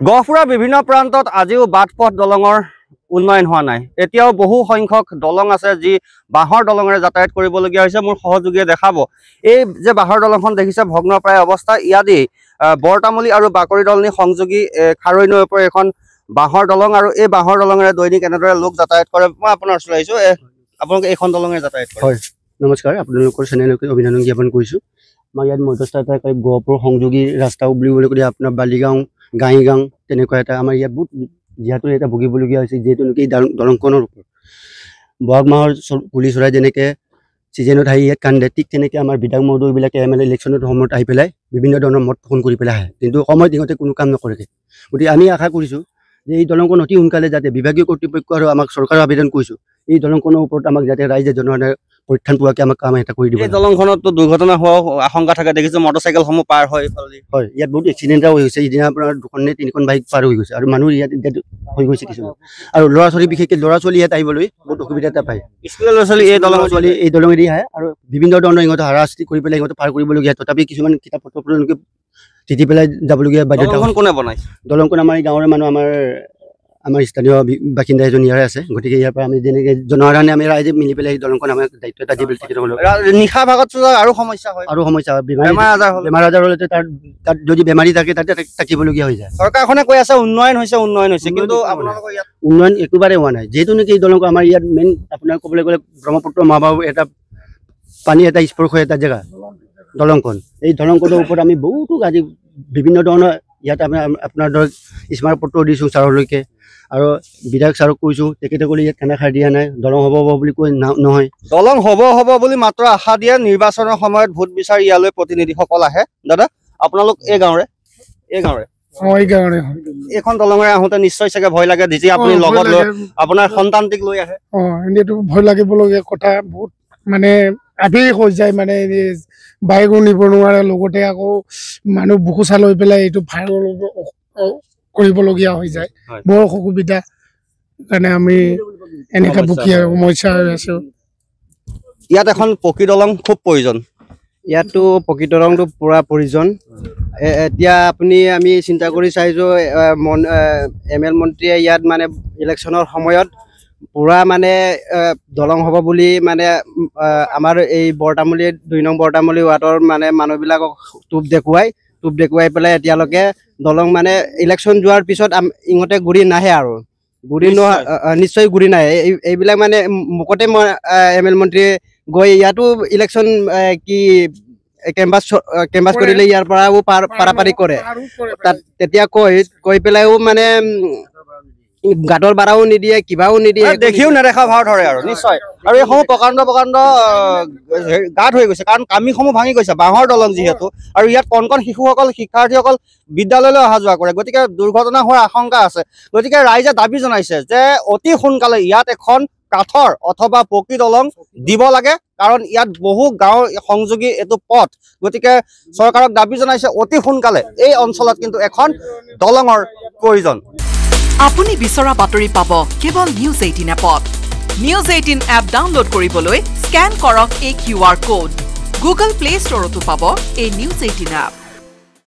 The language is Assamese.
গহপুৰৰ বিভিন্ন প্ৰান্তত আজিও বাটপথ দলঙৰ উন্নয়ন হোৱা নাই। এতিয়াও বহু সংখ্যক দলং আছে যি বাঁহৰ দলঙেৰে যাতায়াত কৰিবলগীয়া হৈছে। মোৰ সহযোগীয়ে দেখাব এই যে বাঁহৰ দলংখন দেখিছে ভগ্নপ্ৰায় অৱস্থা। ইয়াদি বৰতামুলী আৰু বাকৰিদলনি সংযোগী খাৰৈ নৈৰ পৰা এখন বাঁহৰ দলং আৰু এই বাঁহৰ দলঙেৰে দৈনিক এনেদৰে লোক যাতায়াত কৰে। মই আপোনাৰ ওচৰলৈ আহিছোঁ, আপোনালোকে এইখন দলঙেৰে যাতায়াত কৰে। হয়, নমস্কাৰ। আপোনালোকৰ চেনেলকে অভিনন্দন জ্ঞাপন কৰিছোঁ। আমাৰ ইয়াত মধ্যস্থ এটা গহপুৰ সংযোগী ৰাস্তা বুলিবলৈ ক'লে আপোনাৰ বালিগাঁও গাঁৱীগাঁও তেনেকুৱা এটা আমাৰ ইয়াত বহুত যিহেতু এটা ভুগিবলগীয়া হৈছে, যিহেতু নেকি দলংখনৰ ওপৰত বহাগ মাহৰ কুলি চৰাই যেনেকৈ ছিজনত আহি ইয়াত কান্দে, ঠিক তেনেকৈ আমাৰ বিধায়ক মহোদয়বিলাকে MLA ইলেকশ্যনৰ সময়ত আহি পেলাই বিভিন্ন ধৰণৰ মত ফোন কৰি পেলাই আহে, কিন্তু সময়ত ইহঁতে কোনো কাম নকৰেগৈ। গতিকে আমি আশা কৰিছোঁ যে এই দলংখন অতি সোনকালে যাতে বিভাগীয় কৰ্তৃপক্ষ আৰু আমাক চৰকাৰৰ আবেদন কৰিছোঁ, এই দলংখনৰ ওপৰত আমাক যাতে ৰাইজে জনসাধাৰণে পৰিত্ৰাণ পোৱাকৈ আমাক কাম এটা কৰি দিব। এই দলংখনতো দুৰ্ঘটনা হোৱাৰ আশংকা থাকে, দেখিছোঁ মটৰচাইকেলসমূহ পাৰ হয়। হয়, ইয়াত বহুত এক্সিডেণ্ট হৈ গৈছে। সিদিনা আপোনাৰ 2খন নে 3খন বাইক পাৰ হৈ গৈছে আৰু মানুহ ইয়াত হৈ গৈছে কিছুমান, আৰু ল'ৰা ছোৱালী বিশেষকৈ ল'ৰা ছোৱালী ইয়াত আহিবলৈ বহুত অসুবিধা এটা পায়। স্কুলৰ ল'ৰা ছোৱালী এই দলঙেদি আহে আৰু বিভিন্ন ধৰণৰ ইহঁতে হাৰাশাস্তি কৰি পেলাই ইহঁতে পাৰ কৰিবলগীয়া, তথাপি কিছুমান কিতাপ পত্ৰকে তিতি পেলাই যাবলগীয়া বাধ্যতা। কোনে বনাইছে দলংখন? আমাৰ এই গাঁৱৰে মানুহ, আমাৰ স্থানীয় বাসিন্দা এজন ইয়াৰে আছে। গতিকে ইয়াৰ পৰা আমি যেনেকৈ জনসাধাৰণে আমি ৰাইজে মিলি পেলাই এই দলংখন আমাক দায়িত্ব এটা দি পেলাই নিশা ভাগত আৰু সমস্যা হয়, বেমাৰ আজাৰ হ'লে তাত যদি বেমাৰী থাকে তাতে থাকিবলগীয়া হৈ যায়। চৰকাৰখনে কৈ আছে উন্নয়ন হৈছে, কিন্তু আপোনালোকৰ ইয়াত উন্নয়ন একেবাৰে হোৱা নাই। যিহেতু নেকি এই দলংখন আমাৰ ইয়াত মেইন আপোনাৰ ক'বলৈ গ'লে ব্ৰহ্মপুত্ৰ মহাবাহু এটা পানী এটা স্পৰ্শ এটা জেগা দলংখন। এই দলংখনৰ ওপৰত আমি বহুতো আজি বিভিন্ন ধৰণৰ ইয়াত আমি আপোনাৰ ধৰক স্মাৰক পত্ৰ দিছোঁ ছাৰলৈকে, আৰু বিধায়ক ছাৰক কৈছোঁ, তেখেতে ক'লে ইয়াত খানা খাই দিয়া নাই, দলং হ'ব বুলি কৈ নহয়। দলং হ'ব বুলি মাত্ৰ আশা দিয়ে। নিৰ্বাচনৰ সময়ত ভোট বিচাৰি ইয়ালৈ প্ৰতিনিধিসকল আহে। দাদা, আপোনালোক এই গাঁৱৰে? এইখন দলঙেৰে আহোঁতে নিশ্চয় চাগে ভয় লাগে, যেতিয়া আপুনি লগত লৈ আপোনাৰ সন্তানটিক লৈ আহে। এনেইতো ভয় লাগিবলগীয়া কথা, বহুত মানে আবেগ হৈ যায়, মানে বাইকো নিব নোৱাৰে, লগতে আকৌ মানুহ বুকুচা লৈ পেলাই এইটো ভাড়া কৰিবলগীয়া হৈ যায়। বৰ অসুবিধা কাৰণে আমি এনেকুৱা বুকীয়া সমস্যা হৈ আছোঁ। ইয়াত এখন পকী দলং খুব প্ৰয়োজন। ইয়াততো পকী দলংটো পূৰা প্ৰয়োজন। এতিয়া আমি চিন্তা কৰি চাইছোঁ, ML মন্ত্ৰীয়ে ইয়াত মানে ইলেকশ্যনৰ সময়ত পূৰা মানে দলং হ'ব বুলি মানে আমাৰ এই বৰতামুলী 2 নং বৰতামুলী ৱাৰ্ডৰ মানে মানুহবিলাকক টোপ দেখুৱাই পেলাই এতিয়ালৈকে দলং মানে ইলেকশ্যন যোৱাৰ পিছত ইহঁতে ঘূৰি নাহে, আৰু নিশ্চয় ঘূৰি নাহে। এইবিলাক মানে মুখতে মই ML মন্ত্ৰীয়ে গৈ ইয়াতো ইলেকশ্যন কি কেম্পাছ কৰিলে ইয়াৰ পৰাও পাৰাপাৰি কৰে, তাত তেতিয়া কৈ পেলাইও মানে গাঁতৰ বাৰাও নিদিয়ে, কিবাও নিদিয়ে, দেখিও নেদেখা ভাও ধৰে আৰু নিশ্চয়। আৰু এইসমূহ প্ৰকাণ্ড গাঁত হৈ গৈছে, কাৰণ কামিসমূহ ভাঙি গৈছে, বাঁহৰ দলং যিহেতু, আৰু ইয়াত কণ শিশুসকল শিক্ষাৰ্থীসকল বিদ্যালয়লৈ অহা যোৱা কৰে, গতিকে দুৰ্ঘটনা হোৱাৰ আশংকা আছে। গতিকে ৰাইজে দাবী জনাইছে যে অতি সোনকালে ইয়াত এখন কাঠৰ অথবা পকী দলং দিব লাগে, কাৰণ ইয়াত বহু গাঁও সংযোগী এইটো পথ। গতিকে চৰকাৰক দাবী জনাইছে অতি সোনকালে এই অঞ্চলত কিন্তু এখন দলঙৰ প্ৰয়োজন। আপুনি বিচৰা বাতৰি পাব কেৱল নিউজ 18 এপত। নিউজ 18 এপ ডাউনলোড কৰিবলৈ স্কেন কৰক এই QR কোড। গুগল প্লে ষ্টৰতো পাব এই নিউজ 18 এপ।